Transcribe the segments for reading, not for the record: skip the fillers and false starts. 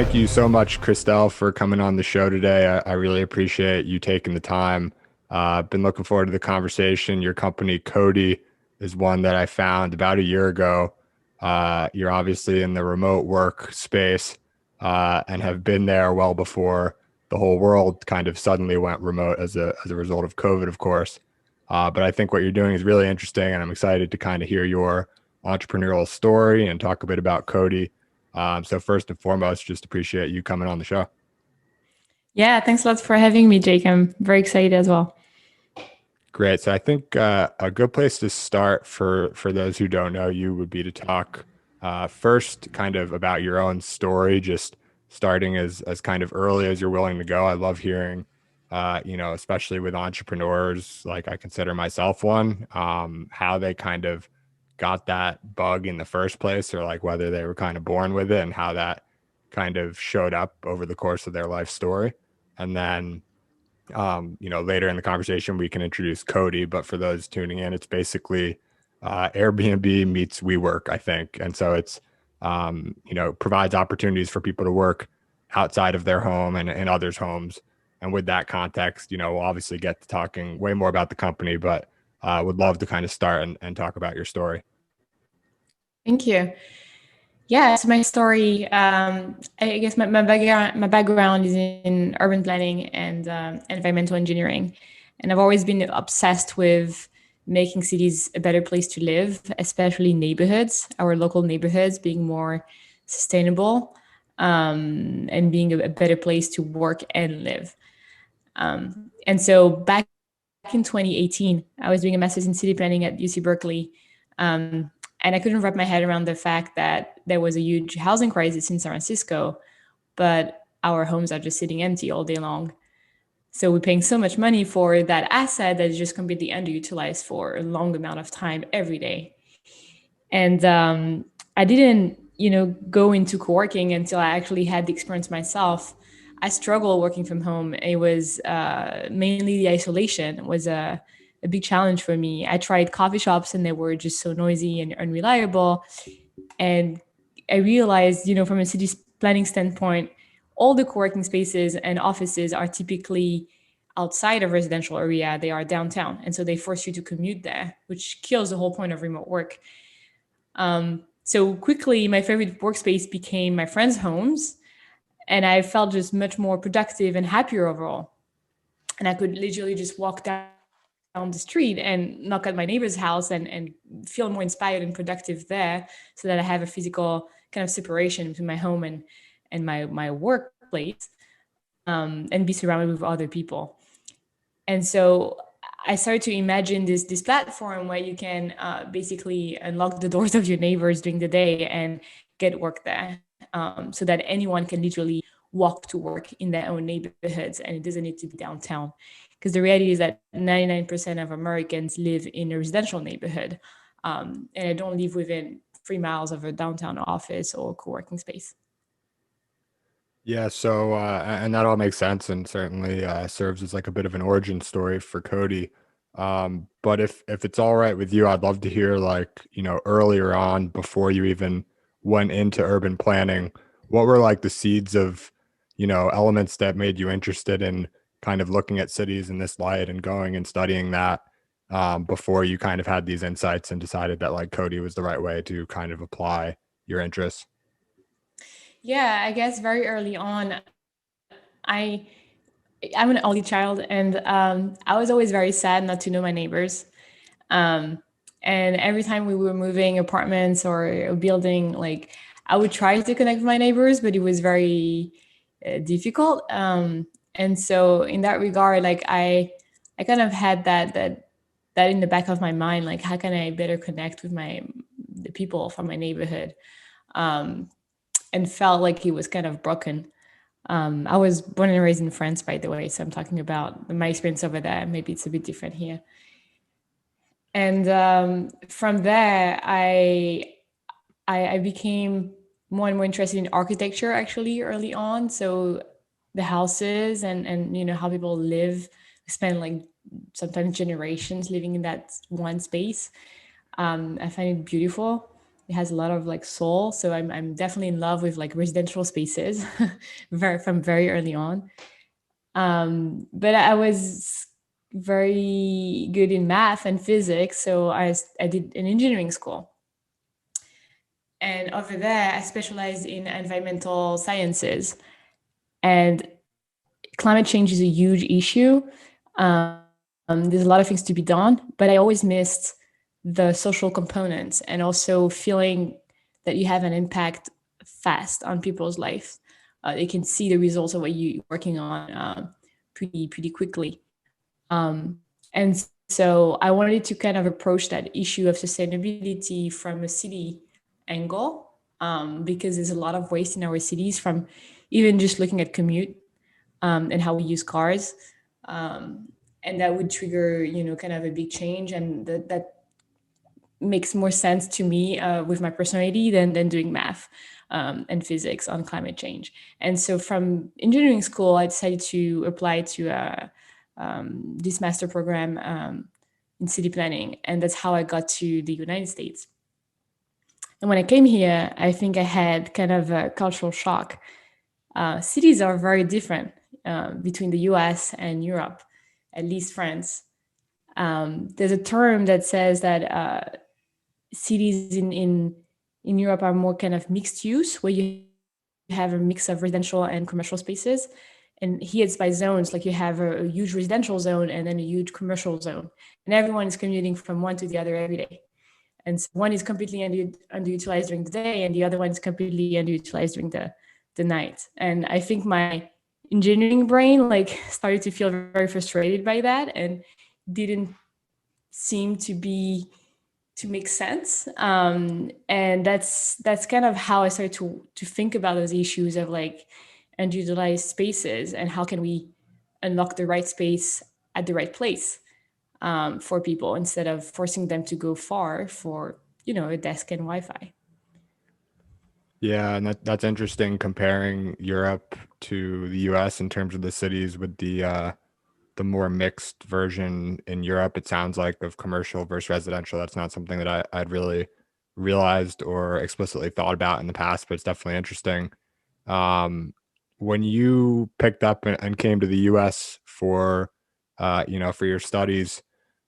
thank you so much, Christelle, for coming on the show today. I really appreciate you taking the time. I've been looking forward to the conversation. Your company, Codi, is one that I found about a year ago. You're obviously in the remote work space and have been there well before the whole world kind of suddenly went remote as a result of COVID, of course. But I think what you're doing is really interesting, and I'm excited to kind of hear your entrepreneurial story and talk a bit about Codi. So first and foremost, just appreciate you coming on the show. Yeah, thanks a lot for having me, Jake. I'm very excited as well. Great. So I think a good place to start for those who don't know you would be to talk first kind of about your own story, just starting as kind of early as you're willing to go. I love hearing, especially with entrepreneurs, like I consider myself one, how they kind of got that bug in the first place, or like whether they were kind of born with it and how that kind of showed up over the course of their life story. And then later in the conversation, we can introduce Codi, but for those tuning in, it's basically Airbnb meets WeWork, I think. And so it's, provides opportunities for people to work outside of their home and in others' homes. And with that context, we'll obviously get to talking way more about the company, but would love to kind of start and talk about your story. Thank you. Yeah, so my story, I guess my background is in urban planning and environmental engineering. And I've always been obsessed with making cities a better place to live, especially neighborhoods, our local neighborhoods being more sustainable, and being a better place to work and live. And so back in 2018, I was doing a master's in city planning at UC Berkeley. And I couldn't wrap my head around the fact that there was a huge housing crisis in San Francisco, but our homes are just sitting empty all day long. So we're paying so much money for that asset that is just completely underutilized for a long amount of time every day. And I didn't, go into co-working until I actually had the experience myself. I struggle working from home. It was mainly the isolation was a big challenge for me. I tried coffee shops and they were just so noisy and unreliable. And I realized, from a city planning standpoint, all the co-working spaces and offices are typically outside of residential area. They are downtown. And so they force you to commute there, which kills the whole point of remote work. So quickly, my favorite workspace became my friends' homes. And I felt just much more productive and happier overall. And I could literally just walk down the street and knock at my neighbor's house and feel more inspired and productive there, so that I have a physical kind of separation between my home and my workplace, and be surrounded with other people. And so I started to imagine this platform where you can basically unlock the doors of your neighbors during the day and get work there, so that anyone can literally walk to work in their own neighborhoods and it doesn't need to be downtown. Because the reality is that 99% of Americans live in a residential neighborhood, and I don't live within 3 miles of a downtown office or co-working space. Yeah, so and that all makes sense and certainly serves as like a bit of an origin story for Cody. But if it's all right with you, I'd love to hear like, earlier on before you even went into urban planning, what were like the seeds of, elements that made you interested in kind of looking at cities in this light and going and studying that before you kind of had these insights and decided that like Cody was the right way to kind of apply your interests? Yeah, I guess very early on, I I'm an only child, and I was always very sad not to know my neighbors. Um, and every time we were moving apartments or a building, like I would try to connect with my neighbors, but it was very difficult. And so in that regard, like I kind of had that in the back of my mind, like how can I better connect with the people from my neighborhood, um, and felt like it was kind of broken. I was born and raised in France, by the way, so I'm talking about my experience over there. Maybe it's a bit different here. And from there, I became more and more interested in architecture actually early on. So the houses and how people live, spend like sometimes generations living in that one space. I find it beautiful. It has a lot of like soul. So I'm definitely in love with like residential spaces from very early on. But I was very good in math and physics, so I did an engineering school. And over there, I specialized in environmental sciences. And climate change is a huge issue. There's a lot of things to be done, but I always missed the social components and also feeling that you have an impact fast on people's lives. They can see the results of what you're working on pretty quickly. And so I wanted to kind of approach that issue of sustainability from a city angle, because there's a lot of waste in our cities from even just looking at commute and how we use cars. And that would trigger, kind of a big change. And that makes more sense to me with my personality than doing math and physics on climate change. And so from engineering school, I decided to apply to this master program in city planning. And that's how I got to the United States. And when I came here, I think I had kind of a cultural shock. Cities are very different between the US and Europe, at least France. There's a term that says that cities in Europe are more kind of mixed use, where you have a mix of residential and commercial spaces. And here it's by zones, like you have a huge residential zone and then a huge commercial zone. And everyone is commuting from one to the other every day. And so one is completely underutilized during the day, and the other one is completely underutilized during the night. And I think my engineering brain like started to feel very frustrated by that and didn't seem to make sense. And that's kind of how I started to think about those issues of like underutilized spaces and how can we unlock the right space at the right place for people instead of forcing them to go far for a desk and Wi-Fi. Yeah, and that's interesting comparing Europe to the US in terms of the cities with the more mixed version in Europe, it sounds like, of commercial versus residential. That's not something that I'd really realized or explicitly thought about in the past, but it's definitely interesting. Um, when you picked up and came to the US for for your studies,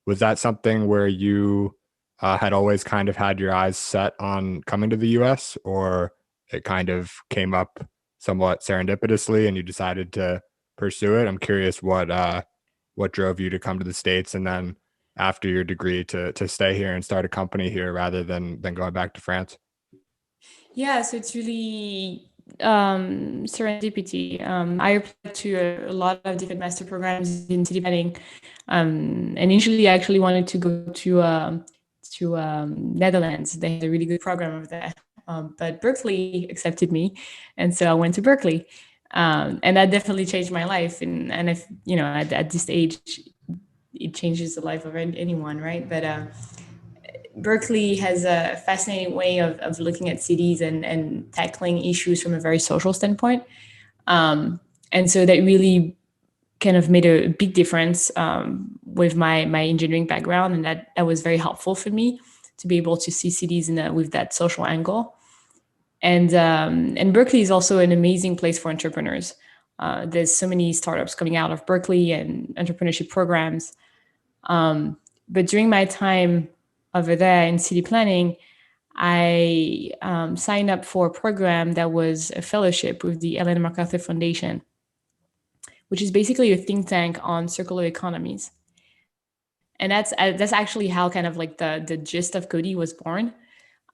was that something where you had always kind of had your eyes set on coming to the US, or it kind of came up somewhat serendipitously and you decided to pursue it? I'm curious what drove you to come to the States, and then after your degree to stay here and start a company here rather than going back to France. Yeah, so it's really serendipity. I applied to a lot of different master programs in city planning, and initially I actually wanted to go to Netherlands. They had a really good program over there, but Berkeley accepted me, and so I went to Berkeley, and that definitely changed my life. And if at this age, it changes the life of anyone, right? But Berkeley has a fascinating way of looking at cities and tackling issues from a very social standpoint. And so that really kind of made a big difference with my engineering background. And that was very helpful for me to be able to see cities with that social angle. And Berkeley is also an amazing place for entrepreneurs. There's so many startups coming out of Berkeley and entrepreneurship programs. But during my time over there in city planning, I signed up for a program that was a fellowship with the Ellen MacArthur Foundation, which is basically a think tank on circular economies. And that's actually how kind of like the gist of Codi was born.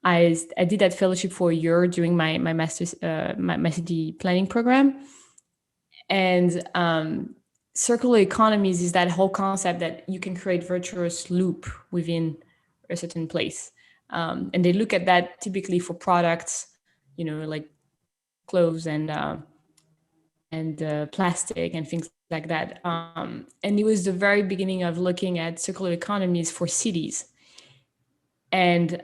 I did that fellowship for a year during my master's my city planning program, and circular economies is that whole concept that you can create virtuous loop within a certain place. And they look at that typically for products, like clothes and plastic and things like that. And it was the very beginning of looking at circular economies for cities. And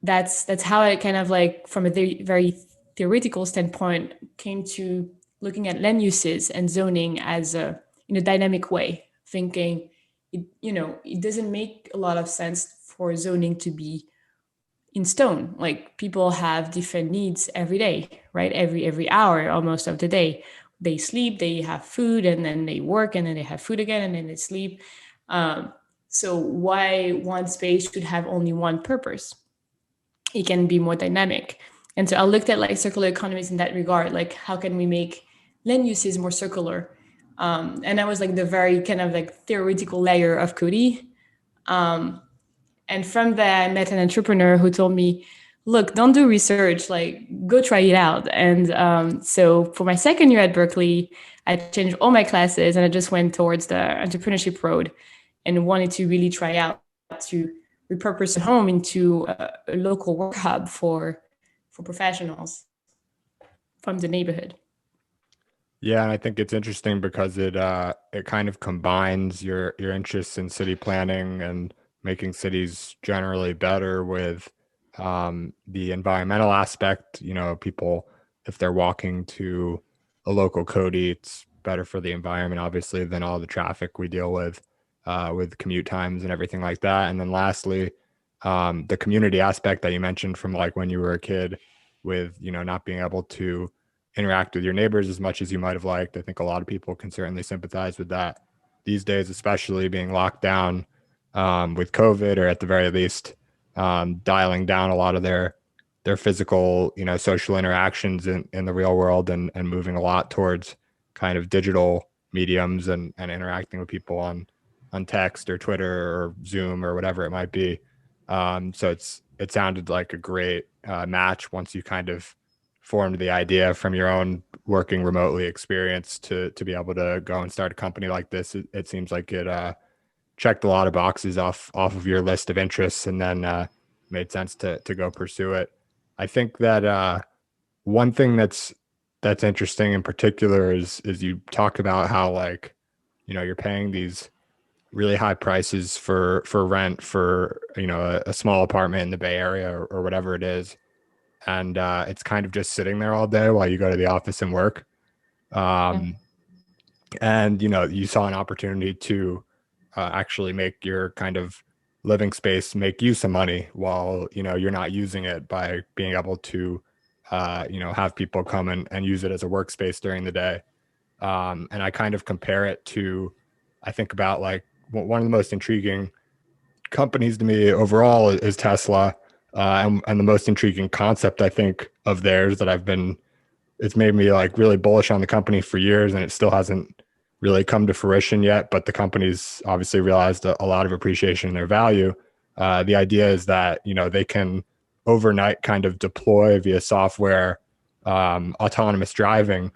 that's how I kind of like, from a very theoretical standpoint, came to looking at land uses and zoning as in a dynamic way, thinking it doesn't make a lot of sense for zoning to be in stone. Like people have different needs every day, right? Every hour almost of the day. They sleep, they have food, and then they work, and then they have food again, and then they sleep. Um, so why one space should have only one purpose? It can be more dynamic. And so I looked at like circular economies in that regard, like how can we make land uses more circular? And that was like the very kind of like theoretical layer of Codi. And from there, I met an entrepreneur who told me, look, don't do research, like go try it out. And so for my second year at Berkeley, I changed all my classes and I just went towards the entrepreneurship road and wanted to really try out to repurpose a home into a local work hub for professionals from the neighborhood. Yeah, and I think it's interesting because it kind of combines your interests in city planning and making cities generally better with the environmental aspect. You know, people if they're walking to a local Cody, it's better for the environment, obviously, than all the traffic we deal with commute times and everything like that. And then lastly, the community aspect that you mentioned from like when you were a kid, with not being able to interact with your neighbors as much as you might have liked. I think a lot of people can certainly sympathize with that these days, especially being locked down with COVID, or at the very least dialing down a lot of their physical, social interactions in the real world, and moving a lot towards kind of digital mediums, and interacting with people on text or Twitter or Zoom or whatever it might be. So it sounded like a great match once you kind of formed the idea from your own working remotely experience to be able to go and start a company like this. It seems like it checked a lot of boxes off of your list of interests, and then made sense to go pursue it. I think that one thing that's interesting in particular is you talk about how, like, you're paying these really high prices for rent for a small apartment in the Bay Area, or whatever it is, and it's kind of just sitting there all day while you go to the office and work. Yeah. Um, and you saw an opportunity to actually make your kind of living space make you some money while you're not using it, by being able to have people come and use it as a workspace during the day. And I kind of compare it to, I think about like one of the most intriguing companies to me overall is Tesla. And the most intriguing concept, I think, of theirs that it's made me like really bullish on the company for years, and it still hasn't really come to fruition yet. But the company's obviously realized a lot of appreciation in their value. The idea is that, they can overnight kind of deploy via software autonomous driving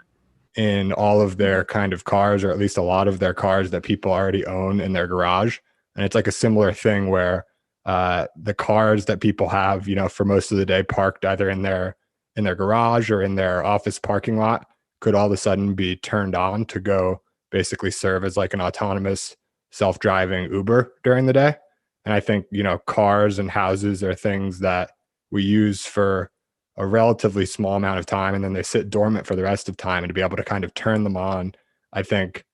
in all of their kind of cars, or at least a lot of their cars that people already own in their garage. And it's like a similar thing where the cars that people have, for most of the day parked either in their garage or in their office parking lot, could all of a sudden be turned on to go basically serve as like an autonomous self-driving Uber during the day. And I think, cars and houses are things that we use for a relatively small amount of time, and then they sit dormant for the rest of time, and to be able to kind of turn them on, I think,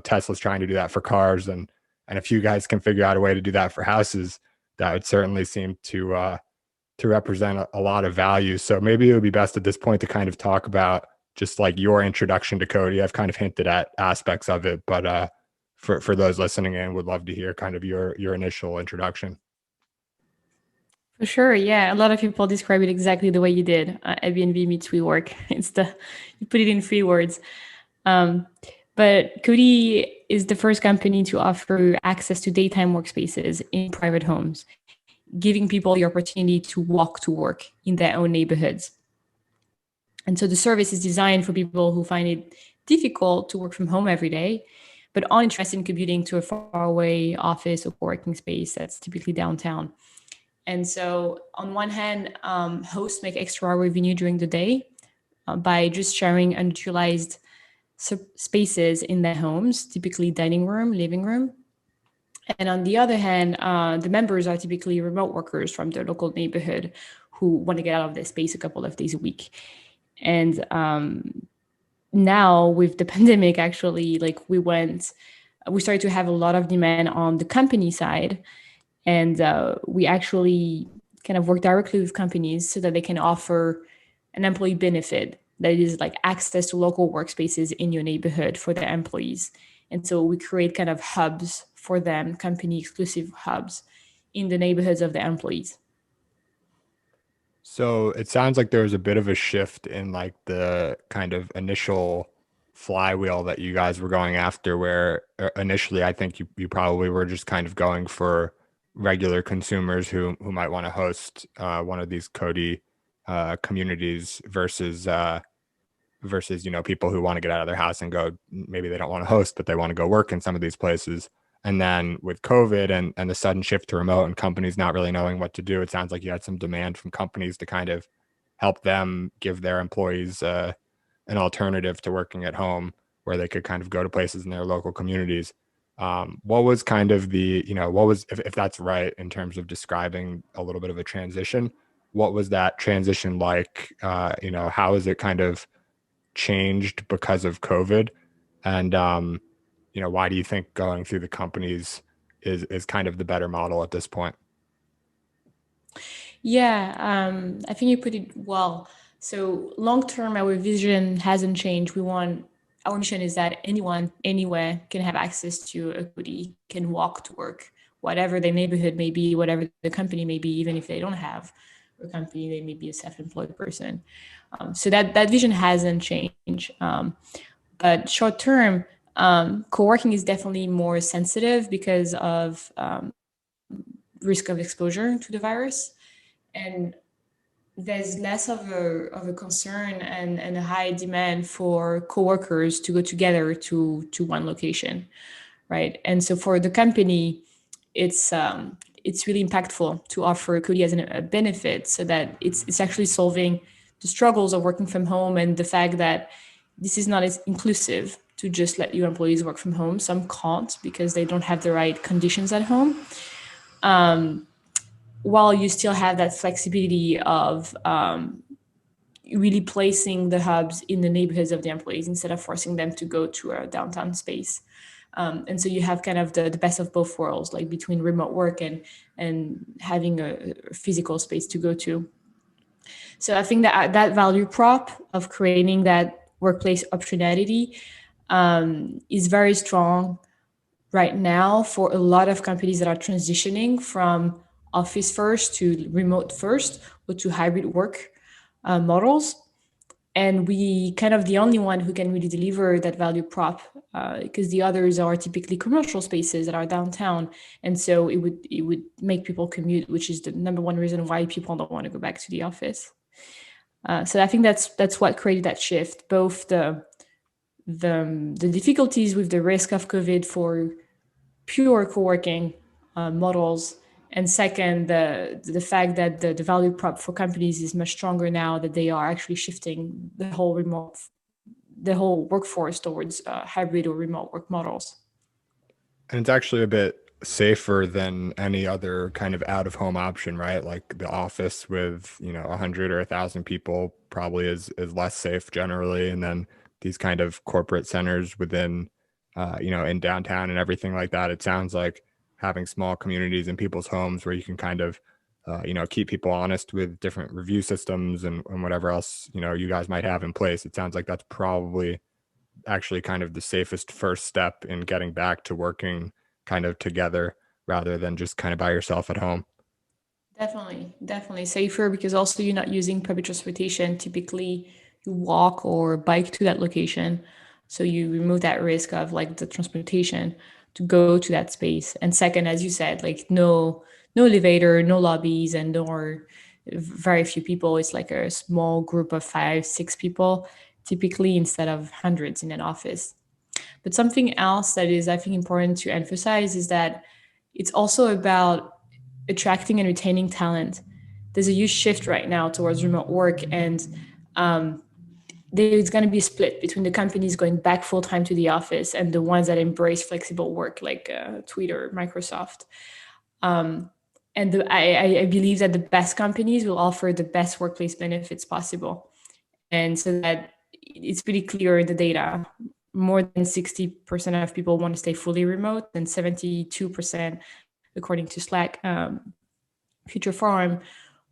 Tesla's trying to do that for cars, and if you guys can figure out a way to do that for houses, that would certainly seem to represent a lot of value. So maybe it would be best at this point to kind of talk about just like your introduction to Codi. I've kind of hinted at aspects of it, but for those listening in, would love to hear kind of your initial introduction. For sure, yeah. A lot of people describe it exactly the way you did. Airbnb meets WeWork. It's you put it in 3 words. Um, but Codi is the first company to offer access to daytime workspaces in private homes, giving people the opportunity to walk to work in their own neighborhoods. And so the service is designed for people who find it difficult to work from home every day, but aren't interested in commuting to a faraway office or working space that's typically downtown. And so on one hand, hosts make extra revenue during the day by just sharing unutilized spaces in their homes, typically dining room, living room. And on the other hand, the members are typically remote workers from their local neighborhood who want to get out of their space a couple of days a week. And now with the pandemic, actually, like we started to have a lot of demand on the company side. And we actually kind of work directly with companies so that they can offer an employee benefit that is like access to local workspaces in your neighborhood for their employees. And so we create kind of hubs for them, company exclusive hubs in the neighborhoods of the employees. So it sounds like there was a bit of a shift in like the kind of initial flywheel that you guys were going after, where initially I think you probably were just kind of going for regular consumers who might want to host one of these Codi communities versus people who want to get out of their house and go, maybe they don't want to host but they want to go work in some of these places. And then with COVID and the sudden shift to remote and companies not really knowing what to do, it sounds like you had some demand from companies to kind of help them give their employees an alternative to working at home where they could kind of go to places in their local communities. What was kind of what was, if that's right, in terms of describing a little bit of a transition, what was that transition like? How is it kind of changed because of COVID? And why do you think going through the companies is kind of the better model at this point? Yeah, I think you put it well. So long term, our vision hasn't changed. Our mission is that anyone, anywhere can have access to a Codi, can walk to work, whatever their neighborhood may be, whatever the company may be, even if they don't have a company, they may be a self-employed person. So that vision hasn't changed. But short term, co-working is definitely more sensitive because of risk of exposure to the virus. And there's less of a concern and a high demand for coworkers to go together to one location, right? And so for the company, it's really impactful to offer Codi as a benefit, so that it's actually solving the struggles of working from home and the fact that this is not as inclusive to just let your employees work from home. Some can't because they don't have the right conditions at home. While you still have that flexibility of really placing the hubs in the neighborhoods of the employees instead of forcing them to go to a downtown space. And so you have kind of the best of both worlds, like between remote work and having a physical space to go to. So I think that value prop of creating that workplace optionality is very strong right now for a lot of companies that are transitioning from office first to remote first or to hybrid work models. And we kind of the only one who can really deliver that value prop, because the others are typically commercial spaces that are downtown, and so it would make people commute, which is the number one reason why people don't want to go back to the office. So I think that's what created that shift, both the difficulties with the risk of COVID for pure co-working models, and second, the fact that the value prop for companies is much stronger now that they are actually shifting the whole workforce towards hybrid or remote work models. And it's actually a bit safer than any other kind of out of home option, right? Like the office with, 100 or 1,000 people probably is less safe generally. And then these kind of corporate centers within, in downtown and everything like that, it sounds like having small communities in people's homes where you can kind of, keep people honest with different review systems and whatever else, you guys might have in place. It sounds like that's probably actually kind of the safest first step in getting back to working kind of together rather than just kind of by yourself at home. Definitely safer, because also you're not using public transportation. Typically, you walk or bike to that location, so you remove that risk of like the transportation to go to that space. And second, as you said, like no elevator, no lobbies, and no very few people. It's like a small group of 5, 6 people, typically, instead of hundreds in an office. But something else that is, I think, important to emphasize is that it's also about attracting and retaining talent. There's a huge shift right now towards remote work, and there's going to be a split between the companies going back full time to the office and the ones that embrace flexible work, like Twitter, Microsoft. I believe that the best companies will offer the best workplace benefits possible. And so that it's pretty clear in the data. More than 60% of people want to stay fully remote, and 72%, according to Slack Future Forum,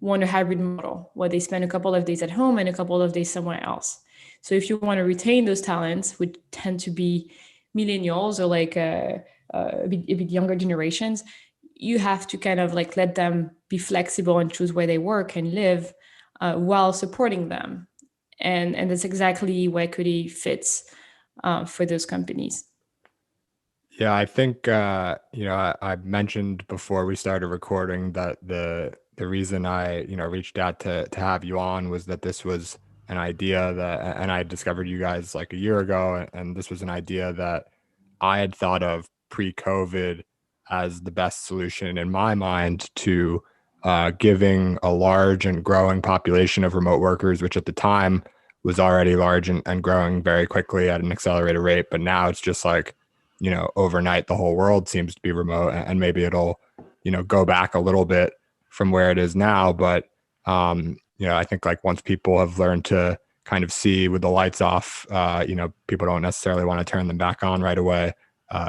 want a hybrid model where they spend a couple of days at home and a couple of days somewhere else. So if you want to retain those talents, which tend to be millennials or like a bit younger generations, you have to kind of like let them be flexible and choose where they work and live while supporting them. And that's exactly where Codi fits for those companies. Yeah, I think I mentioned before we started recording that the reason I reached out to have you on was that this was an idea that, and I discovered you guys like a year ago, and this was an idea that I had thought of pre-COVID as the best solution in my mind to giving a large and growing population of remote workers, which at the time was already large and growing very quickly at an accelerated rate, but now it's just like overnight the whole world seems to be remote, and maybe it'll go back a little bit from where it is now, but I think like once people have learned to kind of see with the lights off, people don't necessarily want to turn them back on right away.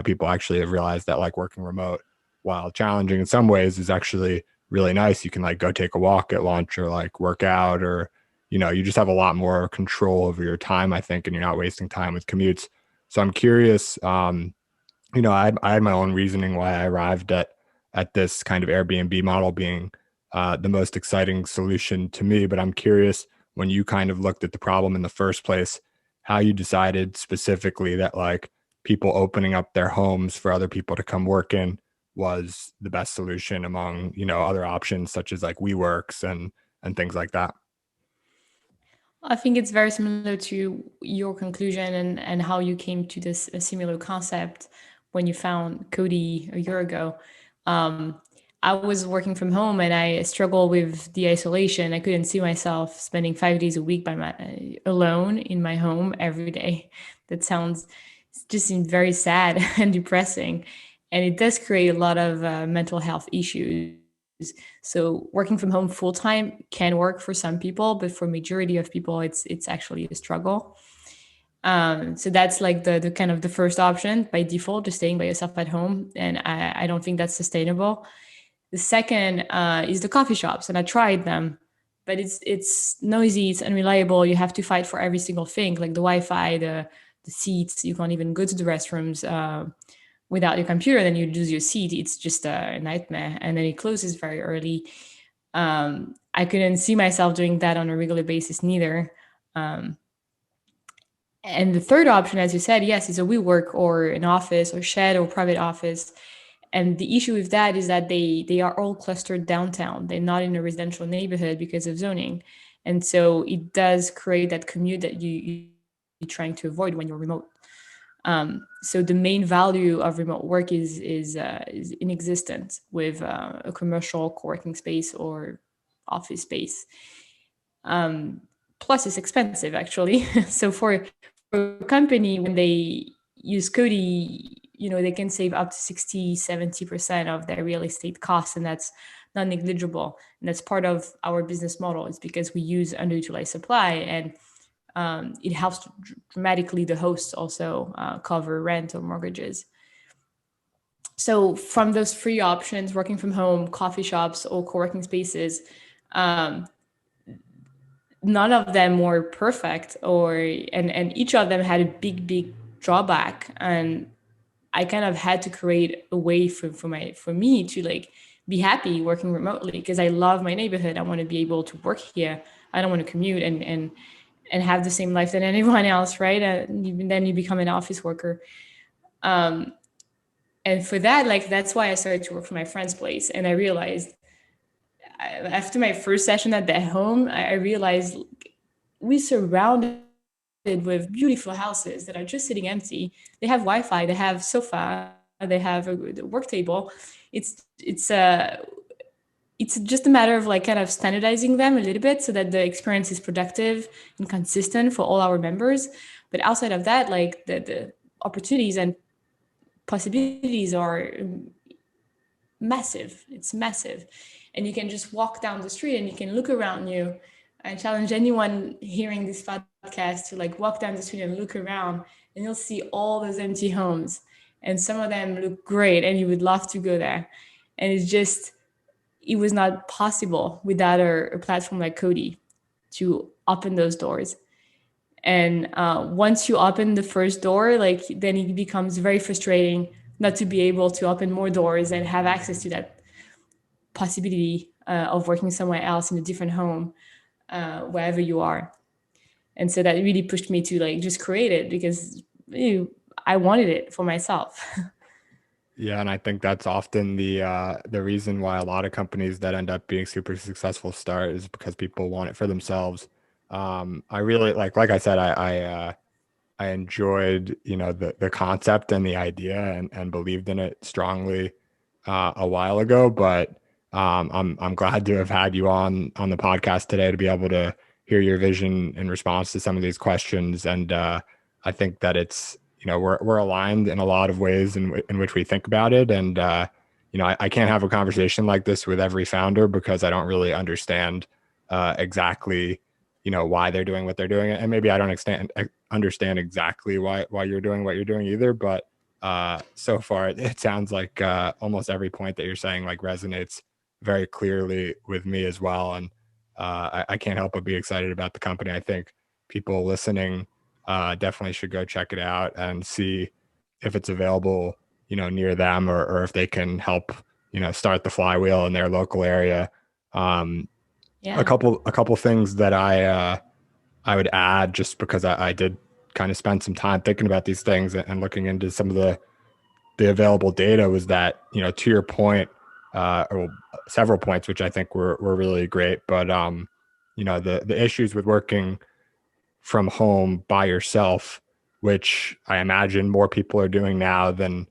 People actually have realized that like working remote, while challenging in some ways, is actually really nice. You can like go take a walk at lunch or like work out, or you just have a lot more control over your time, I think, and you're not wasting time with commutes. So I'm curious, I had my own reasoning why I arrived at this kind of Airbnb model being the most exciting solution to me. But I'm curious, when you kind of looked at the problem in the first place, how you decided specifically that like people opening up their homes for other people to come work in was the best solution among other options such as like WeWorks and things like that. I think it's very similar to your conclusion and how you came to this a similar concept when you found Codi a year ago. Um, I was working from home and I struggled with the isolation. I couldn't see myself spending 5 days a week by my alone in my home every day. That sounds just seemed very sad and depressing, and it does create a lot of mental health issues. So working from home full time can work for some people, but for majority of people, it's actually a struggle. So that's like the kind of the first option by default, just staying by yourself at home, and I don't think that's sustainable. The second is the coffee shops, and I tried them, but it's noisy, it's unreliable. You have to fight for every single thing, like the Wi-Fi, the seats. You can't even go to the restrooms without your computer. Then you lose your seat. It's just a nightmare, and then it closes very early. I couldn't see myself doing that on a regular basis neither. Um, and the third option, as you said, yes, is a WeWork or an office or shed or private office. And the issue with that is that they are all clustered downtown. They're not in a residential neighborhood because of zoning. And so it does create that commute that you're trying to avoid when you're remote. So the main value of remote work is inexistent with a commercial co-working space or office space. Plus, it's expensive actually. So for a company, when they use Codi, they can save up to 60-70% of their real estate costs, and that's not negligible. And that's part of our business model. It's because we use underutilized supply, and it helps dramatically the hosts also cover rent or mortgages. So from those three options, working from home, coffee shops, or co-working spaces, none of them were perfect, and each of them had a big drawback. And I kind of had to create a way for me to like be happy working remotely, because I love my neighborhood. I want to be able to work here. I don't want to commute and have the same life that anyone else, right? And then you become an office worker. And for that, like, that's why I started to work for my friend's place. And I realized after my first session at their home, I realized we surrounded with beautiful houses that are just sitting empty. They have Wi-Fi, they have sofa, they have a work table. It's just a matter of like kind of standardizing them a little bit so that the experience is productive and consistent for all our members. But outside of that, like the opportunities and possibilities are massive. It's massive. And you can just walk down the street and you can look around you. I challenge anyone hearing this podcast to like walk down the street and look around, and you'll see all those empty homes. And some of them look great and you would love to go there. And it's just it was not possible without a platform like Codi to open those doors. And once you open the first door, like then it becomes very frustrating not to be able to open more doors and have access to that possibility of working somewhere else in a different home, wherever you are. And so that really pushed me to like just create it because I wanted it for myself. Yeah, and I think that's often the reason why a lot of companies that end up being super successful start is because people want it for themselves. I really like I said, I enjoyed, the concept and the idea and believed in it strongly a while ago, but I'm glad to have had you on the podcast today to be able to hear your vision in response to some of these questions. And I think that it's, we're aligned in a lot of ways in which we think about it. And I can't have a conversation like this with every founder because I don't really understand exactly why they're doing what they're doing, and maybe I don't understand exactly why you're doing what you're doing either. But so far it sounds like almost every point that you're saying like resonates very clearly with me as well. And I can't help but be excited about the company. I think people listening definitely should go check it out and see if it's available, near them, or if they can help, start the flywheel in their local area. Um, a Yeah. couple a couple things that I would add, just because I did kind of spend some time thinking about these things and looking into some of the available data, was that, to your point, or several points which I think were really great, but the issues with working from home by yourself, which I imagine more people are doing now than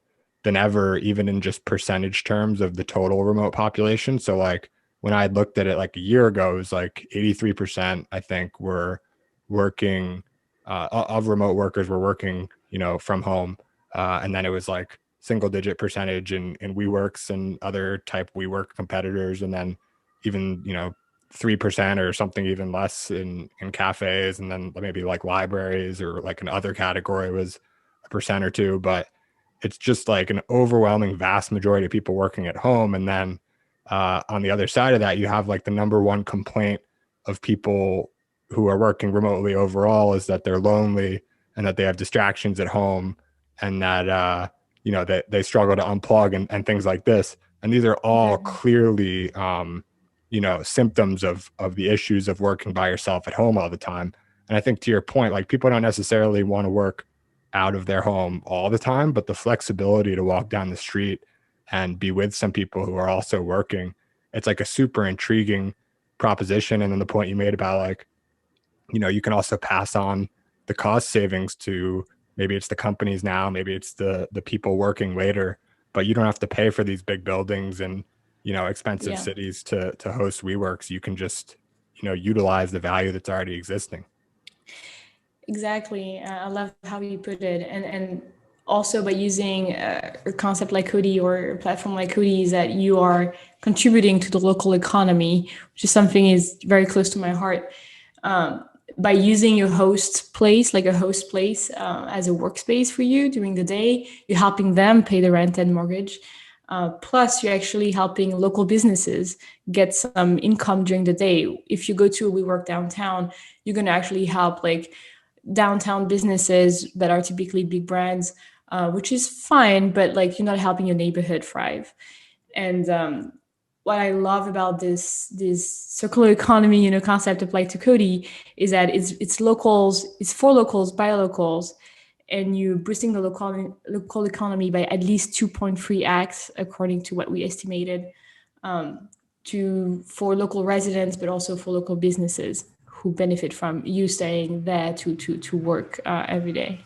ever, even in just percentage terms of the total remote population. So like when I had looked at it like a year ago, it was like 83%, I think, were working of remote workers were working, from home. And then it was like single digit percentage in WeWorks and other type WeWork competitors. And then even, 3% or something even less in cafes, and then maybe like libraries or like an other category was 1% or 2. But it's just like an overwhelming vast majority of people working at home. And then on the other side of that, you have like the number one complaint of people who are working remotely overall is that they're lonely and that they have distractions at home, and that that they struggle to unplug and things like this. And these are all Exactly. clearly symptoms of the issues of working by yourself at home all the time. And I think, to your point, like people don't necessarily want to work out of their home all the time, but the flexibility to walk down the street and be with some people who are also working, it's like a super intriguing proposition. And then the point you made about like, you can also pass on the cost savings to, maybe it's the companies now, maybe it's the people working later, but you don't have to pay for these big buildings and, expensive Yeah. cities to host WeWorks. You can just, utilize the value that's already existing. Exactly. I love how you put it, and also by using a concept like Codi or a platform like Codi, is that you are contributing to the local economy, which is something is very close to my heart. By using your host place, like a host place, as a workspace for you during the day, you're helping them pay the rent and mortgage. Plus, you're actually helping local businesses get some income during the day. If you go to a WeWork downtown, you're going to actually help like downtown businesses that are typically big brands, which is fine, but like you're not helping your neighborhood thrive. And what I love about this circular economy, concept applied to Cody, is that it's locals, it's for locals by locals, and you're boosting the local economy by at least 2.3x, according to what we estimated, to for local residents, but also for local businesses who benefit from you staying there to work every day.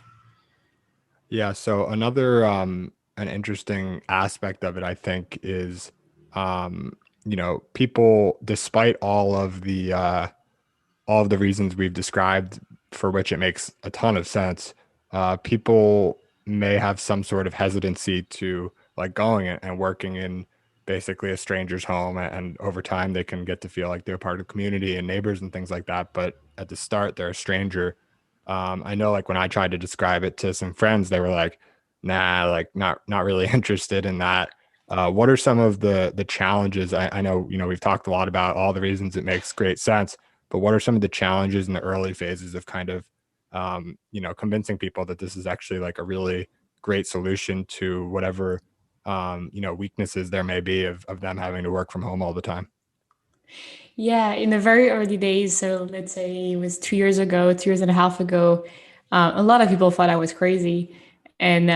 Yeah. So another an interesting aspect of it, I think, is people, despite all of the reasons we've described for which it makes a ton of sense, people may have some sort of hesitancy to like going and working in basically a stranger's home. And over time, they can get to feel like they're part of the community and neighbors and things like that. But at the start, they're a stranger. I know, like when I tried to describe it to some friends, they were like, "Nah, like not really interested in that." What are some of the challenges? I know, we've talked a lot about all the reasons it makes great sense, but what are some of the challenges in the early phases of kind of, convincing people that this is actually like a really great solution to whatever, weaknesses there may be of them having to work from home all the time? Yeah, in the very early days, so let's say it was 2 years ago, 2 years and a half ago, a lot of people thought I was crazy. And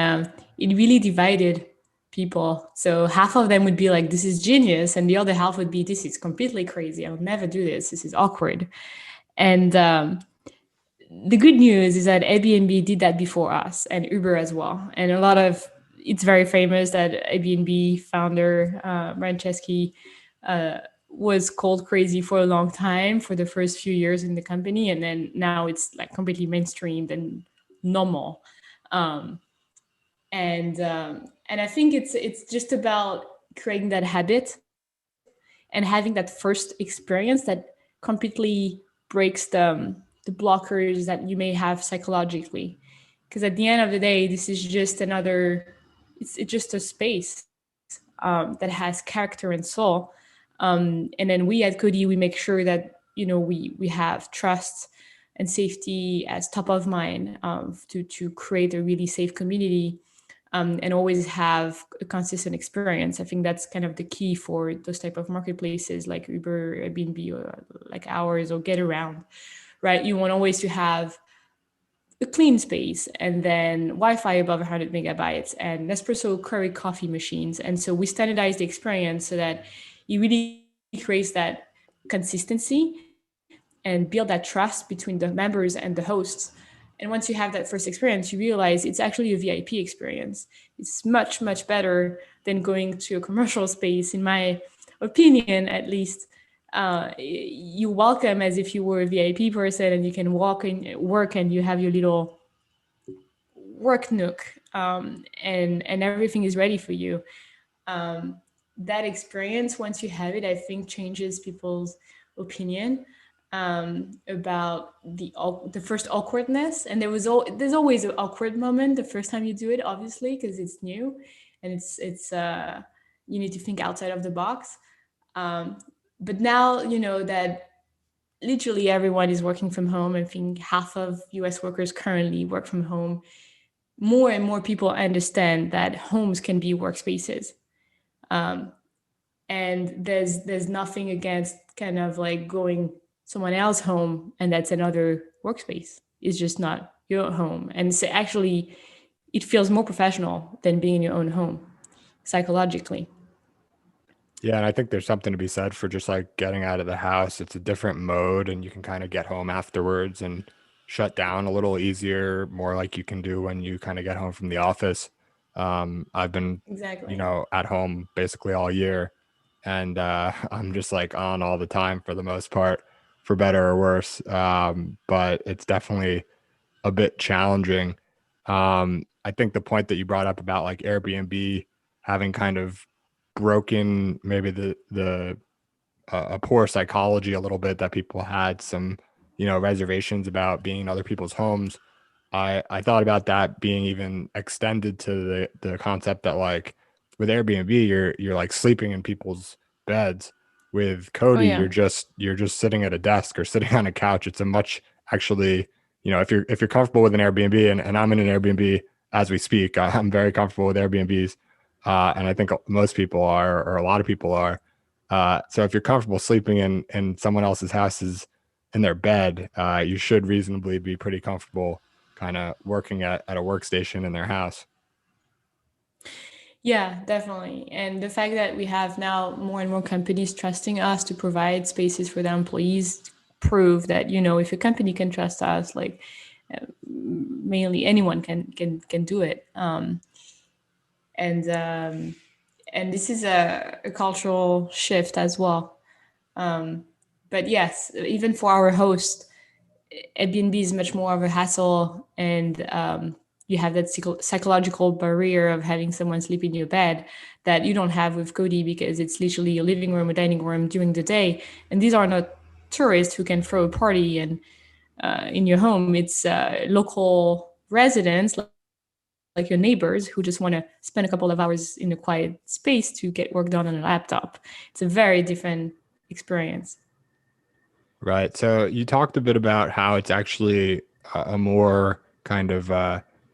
it really divided people. So half of them would be like, this is genius. And the other half would be, this is completely crazy. I'll never do this. This is awkward. And the good news is that Airbnb did that before us and Uber as well. And a lot of it's very famous that Airbnb founder Franceschi was called crazy for a long time for the first few years in the company, and then now it's like completely mainstreamed and normal. Um, and I think it's just about creating that habit and having that first experience that completely breaks the blockers that you may have psychologically. Because at the end of the day, this is just another, it's just a space that has character and soul. And then we at Cody, we make sure that, we have trust and safety as top of mind, to create a really safe community, and always have a consistent experience. I think that's kind of the key for those type of marketplaces like Uber, Airbnb, or like ours, or Get Around, right? You want always to have a clean space, and then Wi-Fi above 100 megabytes, and Nespresso Keurig coffee machines. And so we standardize the experience so that it really creates that consistency and build that trust between the members and the hosts. And once you have that first experience, you realize it's actually a VIP experience. It's much, much better than going to a commercial space, in my opinion, at least. You welcome as if you were a VIP person, and you can walk and work, and you have your little work nook, and everything is ready for you. That experience, once you have it, I think changes people's opinion about the first awkwardness. And there's always an awkward moment the first time you do it, obviously, because it's new, and it's you need to think outside of the box. Um, but now you know that literally everyone is working from home. I think half of US workers currently work from home. More and more people understand that homes can be workspaces. Um, and there's nothing against kind of like going someone else home, and that's another workspace. It's just not your home. And so actually it feels more professional than being in your own home psychologically. Yeah, and I think there's something to be said for just like getting out of the house. It's a different mode, and you can kind of get home afterwards and shut down a little easier, more like you can do when you kind of get home from the office. I've been, Exactly. at home basically all year, and I'm just like on all the time for the most part, for better or worse. But it's definitely a bit challenging. I think the point that you brought up about like Airbnb having kind of broken maybe the a poor psychology a little bit, that people had some, reservations about being in other people's homes. I thought about that being even extended to the concept that like with Airbnb you're like sleeping in people's beds. With Oh Cody, yeah. you're just sitting at a desk or sitting on a couch. It's a much actually, if you're comfortable with an Airbnb, and I'm in an Airbnb as we speak. I'm very comfortable with Airbnbs. And I think most people are, or a lot of people are. So if you're comfortable sleeping in someone else's houses in their bed, you should reasonably be pretty comfortable kind of working at a workstation in their house. Yeah, definitely. And the fact that we have now more and more companies trusting us to provide spaces for their employees prove that, if a company can trust us, like mainly anyone can do it. And this is a cultural shift as well. But yes, even for our host, Airbnb is much more of a hassle, and you have that psychological barrier of having someone sleep in your bed that you don't have with Cody, because it's literally a living room, a dining room during the day, and these are not tourists who can throw a party and in your home. It's local residents like you and me like your neighbors who just want to spend a couple of hours in a quiet space to get work done on a laptop. It's a very different experience. Right. So you talked a bit about how it's actually a more kind of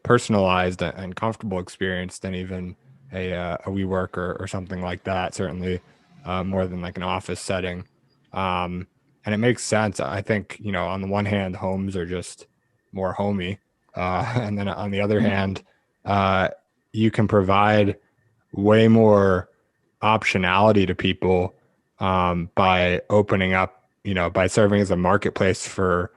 personalized and comfortable experience than even a WeWork or something like that. Certainly, more than like an office setting. And it makes sense. I think, on the one hand, homes are just more homey, and then on the other hand, uh, you can provide way more optionality to people by opening up, by serving as a marketplace for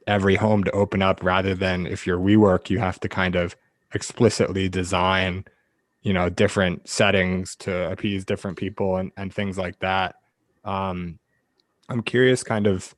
every home to open up rather than if you're WeWork, you have to kind of explicitly design, different settings to appease different people and things like that. Um, I'm curious kind of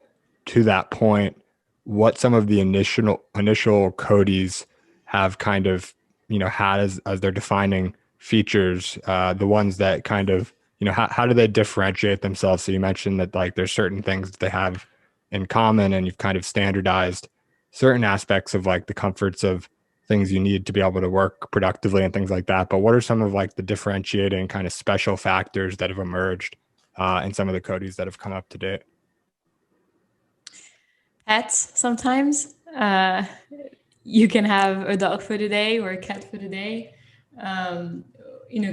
to that point, what some of the initial Codis have kind of, had as their defining features, the ones that kind of, how do they differentiate themselves? So you mentioned that like there's certain things that they have in common and you've kind of standardized certain aspects of like the comforts of things you need to be able to work productively and things like that. But what are some of like the differentiating kind of special factors that have emerged in some of the Codis that have come up to date? Pets sometimes. You can have a dog for the day or a cat for the day. Um,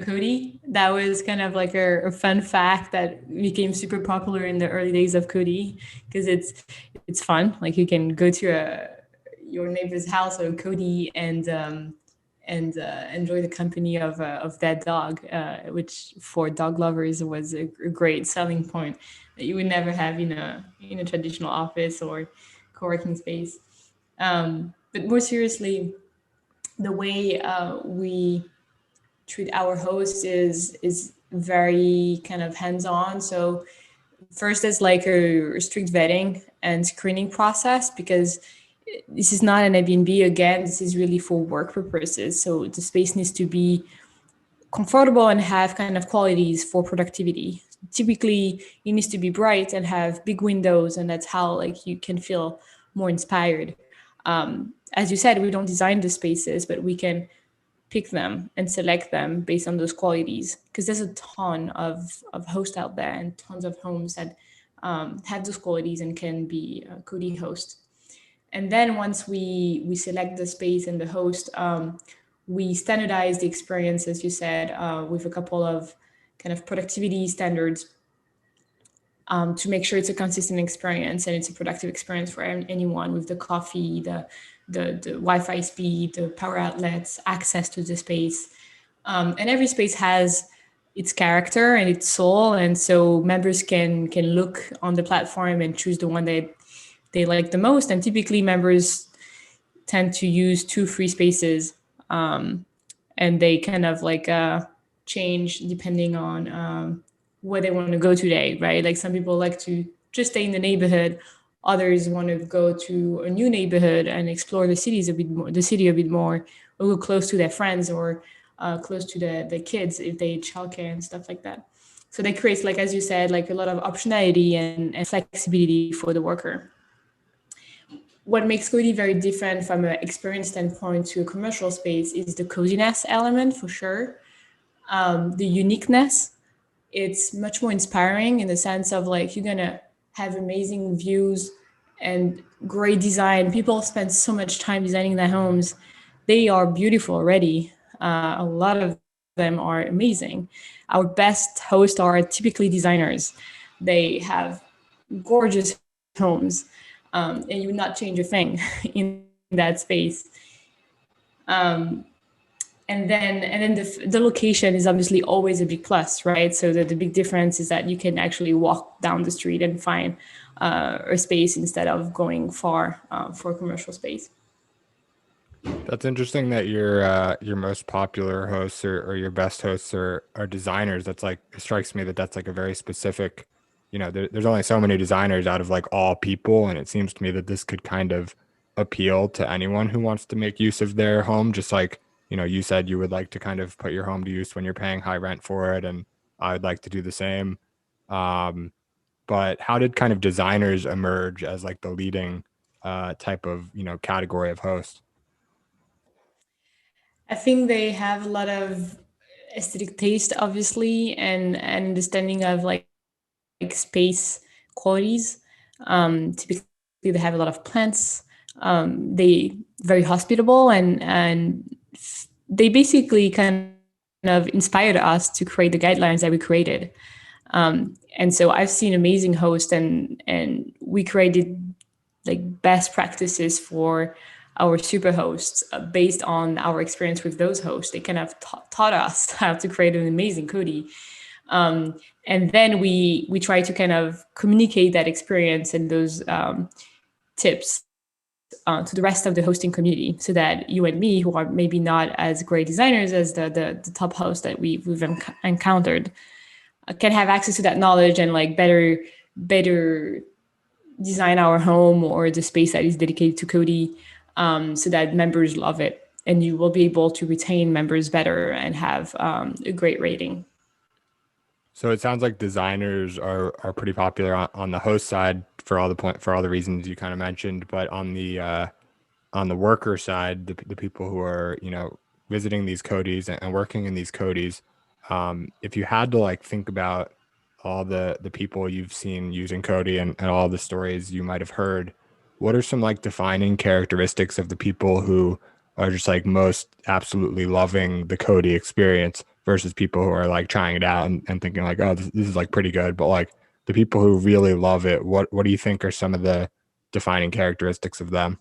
Cody, that was kind of like a fun fact that became super popular in the early days of Cody because it's fun. Like you can go to your neighbor's house or Cody and enjoy the company of that dog, which for dog lovers was a great selling point that you would never have in a traditional office or co-working space. But more seriously, the way we treat our hosts is very kind of hands-on. So first, there's like a strict vetting and screening process because this is not an Airbnb. Again, this is really for work purposes. So the space needs to be comfortable and have kind of qualities for productivity. Typically, it needs to be bright and have big windows, and that's how like you can feel more inspired. As you said, we don't design the spaces, but we can pick them and select them based on those qualities because there's a ton of hosts out there and tons of homes that have those qualities and can be a Cody host. And then once we select the space and the host, we standardize the experience, as you said, with a couple of kind of productivity standards to make sure it's a consistent experience and it's a productive experience for anyone with the coffee, the Wi-Fi speed, the power outlets, access to the space. And every space has its character and its soul. And so members can look on the platform and choose the one that they like the most. And typically members tend to use two free spaces and they kind of like change depending on where they want to go today, right? Like some people like to just stay in the neighborhood. Others want to go to a new neighborhood and explore the city a bit more, or go close to their friends or close to the kids if they childcare and stuff like that. So that creates, like as you said, like a lot of optionality and flexibility for the worker. What makes Cody very different from an experience standpoint to a commercial space is the coziness element for sure. The uniqueness, it's much more inspiring in the sense of like you're gonna have amazing views and great design. People spend so much time designing their homes. They are beautiful already. A lot of them are amazing. Our best hosts are typically designers. They have gorgeous homes, and you would not change a thing in that space. And then the location is obviously always a big plus, right? So the big difference is that you can actually walk down the street and find a space instead of going far for a commercial space. That's interesting that your most popular hosts or your best hosts are designers. That's like it strikes me that that's like a very specific, there's only so many designers out of like all people, and it seems to me that this could kind of appeal to anyone who wants to make use of their home. Just like, you said you would like to kind of put your home to use when you're paying high rent for it, and I would like to do the same. Um, but how did kind of designers emerge as like the leading type of category of host? I think they have a lot of aesthetic taste, obviously, and understanding of like space qualities. Typically, they have a lot of plants. They very hospitable, and they basically kind of inspired us to create the guidelines that we created. And so I've seen amazing hosts, and we created like best practices for our super hosts based on our experience with those hosts. They kind of taught us how to create an amazing Codi. And then we try to kind of communicate that experience and those tips to the rest of the hosting community, so that you and me, who are maybe not as great designers as the top hosts that we've encountered, can have access to that knowledge and like better design our home or the space that is dedicated to Cody, so that members love it, and you will be able to retain members better and have a great rating. So it sounds like designers are pretty popular on the host side for all the reasons you kind of mentioned, but on the worker side, the people who are, visiting these Codis and working in these Codis, if you had to like think about all the people you've seen using Cody and all the stories you might have heard, what are some like defining characteristics of the people who are just like most absolutely loving the Cody experience versus people who are like trying it out and thinking like, oh, this is like pretty good, but like the people who really love it, what do you think are some of the defining characteristics of them?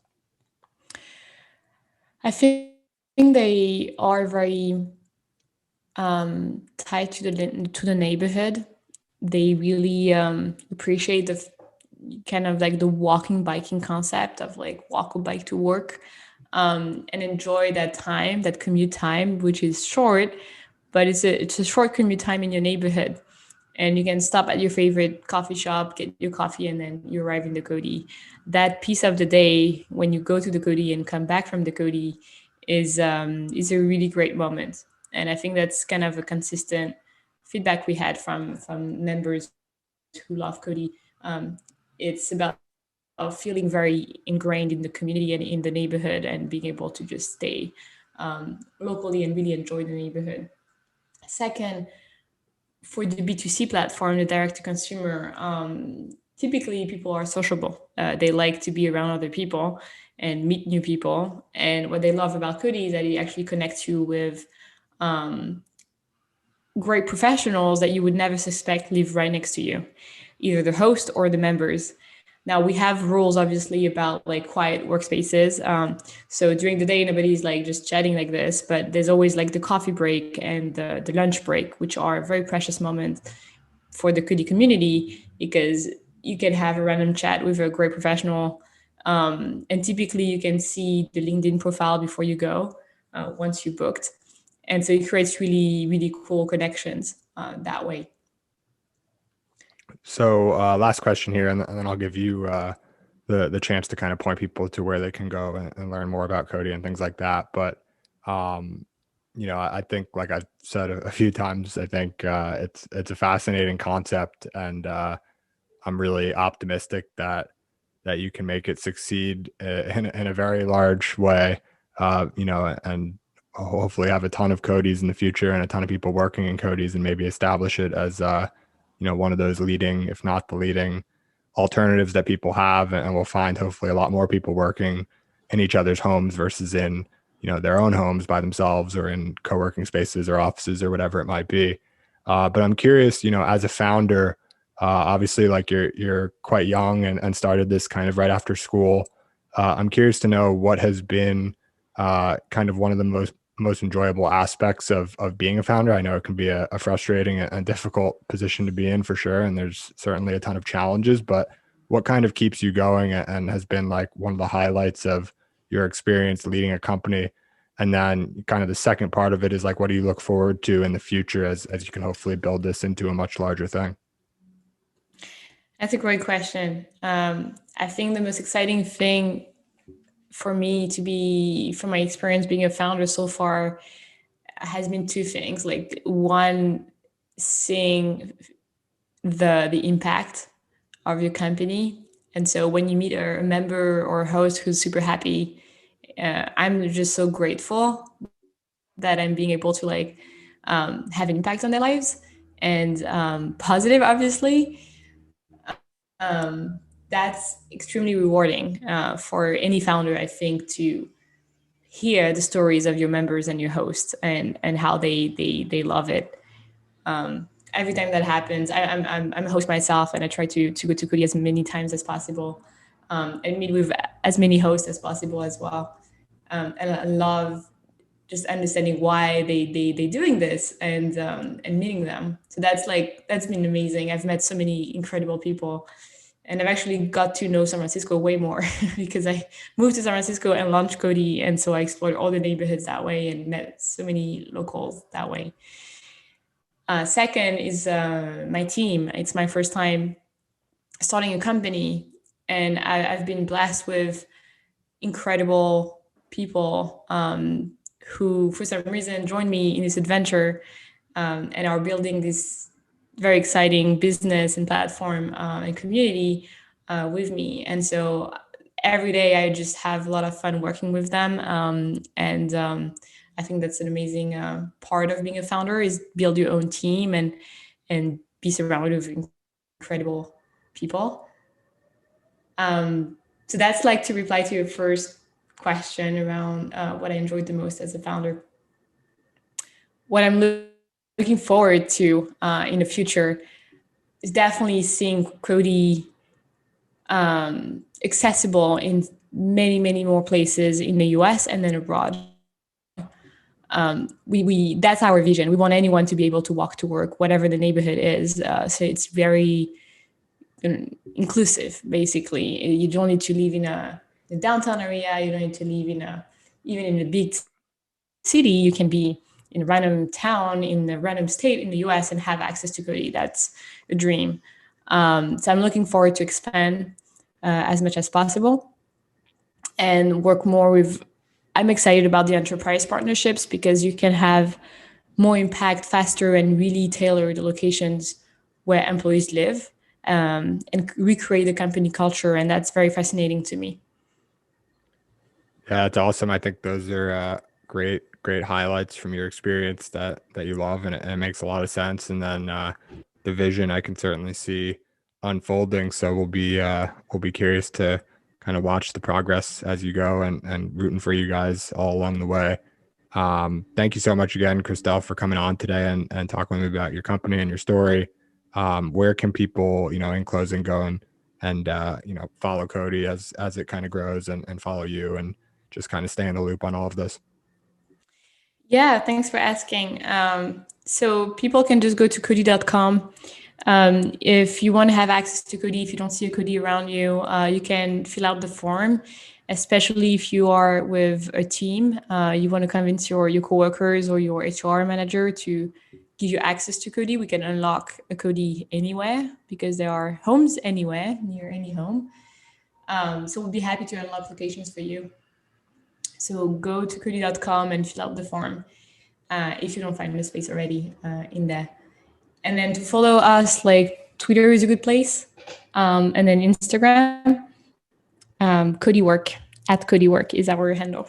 I think they are very tied to the neighborhood. They really appreciate the kind of like the walking biking concept of like walk or bike to work, and enjoy that time, that commute time, which is short, but it's a short commute time in your neighborhood, and you can stop at your favorite coffee shop, get your coffee, and then you arrive in the Cody. That piece of the day when you go to the Cody and come back from the Cody is a really great moment. And I think that's kind of a consistent feedback we had from members who love Cody. It's about feeling very ingrained in the community and in the neighborhood, and being able to just stay locally and really enjoy the neighborhood. Second, for the B2C platform, the direct to consumer, typically people are sociable. They like to be around other people and meet new people. And what they love about Cody is that it actually connects you with great professionals that you would never suspect live right next to you, either the host or the members. Now we have rules obviously about like quiet workspaces. So during the day, nobody's like just chatting like this, but there's always like the coffee break and the lunch break, which are very precious moments for the Kudi community, because you can have a random chat with a great professional. And typically you can see the LinkedIn profile before you go, once you booked. And so it creates really, really cool connections that way. So last question here, and then I'll give you the chance to kind of point people to where they can go and learn more about Cody and things like that. But um, I think, like I've said a few times, I think it's a fascinating concept, and I'm really optimistic that you can make it succeed in a very large way. And hopefully have a ton of Codys in the future and a ton of people working in Codys, and maybe establish it as one of those leading, if not the leading, alternatives that people have, and we'll find hopefully a lot more people working in each other's homes versus in their own homes by themselves, or in co-working spaces or offices or whatever it might be. But I'm curious, as a founder, obviously, like you're quite young and started this kind of right after school. I'm curious to know what has been kind of one of the most enjoyable aspects of being a founder. I know it can be a frustrating and difficult position to be in for sure, and there's certainly a ton of challenges, but what kind of keeps you going and has been like one of the highlights of your experience leading a company? And then kind of the second part of it is like, what do you look forward to in the future as you can hopefully build this into a much larger thing? That's a great question. I think the most exciting thing for me to be, from my experience being a founder so far, has been two things. Like one, seeing the impact of your company. And so when you meet a member or a host who's super happy, I'm just so grateful that I'm being able to like have an impact on their lives, and positive, obviously. That's extremely rewarding for any founder, I think, to hear the stories of your members and your hosts, and how they love it. Every time that happens, I'm a host myself, and I try to go to Codi as many times as possible, and meet with as many hosts as possible as well. And I love just understanding why they doing this, and meeting them. So that's been amazing. I've met so many incredible people, and I've actually got to know San Francisco way more because I moved to San Francisco and launched Codi, and so I explored all the neighborhoods that way and met so many locals that way. Second is my team. It's my first time starting a company, and I've been blessed with incredible people who, for some reason, joined me in this adventure, and are building this very exciting business and platform and community with me. And so every day I just have a lot of fun working with them. And I think that's an amazing part of being a founder, is build your own team and be surrounded with incredible people. So that's like to reply to your first question around what I enjoyed the most as a founder. What I'm looking forward to in the future is definitely seeing Codi accessible in many, many more places in the US and then abroad. We that's our vision. We want anyone to be able to walk to work, whatever the neighborhood is. So it's very inclusive, basically. You don't need to live in a downtown area. You don't need to live even in a big city. You can be in a random town in a random state in the US and have access to Codi. That's a dream. So I'm looking forward to expand as much as possible and work more with. I'm excited about the enterprise partnerships because you can have more impact faster and really tailor the locations where employees live, and recreate the company culture. And that's very fascinating to me. Yeah, that's awesome. I think those are great highlights from your experience that you love, and it makes a lot of sense. And then the vision I can certainly see unfolding. So we'll be curious to kind of watch the progress as you go, and rooting for you guys all along the way. Thank you so much again, Christelle, for coming on today and talking with me about your company and your story. Where can people, in closing, go and follow Codi as it kind of grows, and follow you, and just kind of stay in the loop on all of this? Yeah, thanks for asking. So people can just go to Codi.com. If you want to have access to Codi, if you don't see a Codi around you, you can fill out the form, especially if you are with a team. You want to convince your coworkers or your HR manager to give you access to Codi. We can unlock a Codi anywhere because there are homes anywhere, near any home. So we'll be happy to unlock locations for you. So go to Codi.com and fill out the form if you don't find the space already in there. And then to follow us, like Twitter is a good place. And then Instagram, Codi Work, @Codi Work is our handle.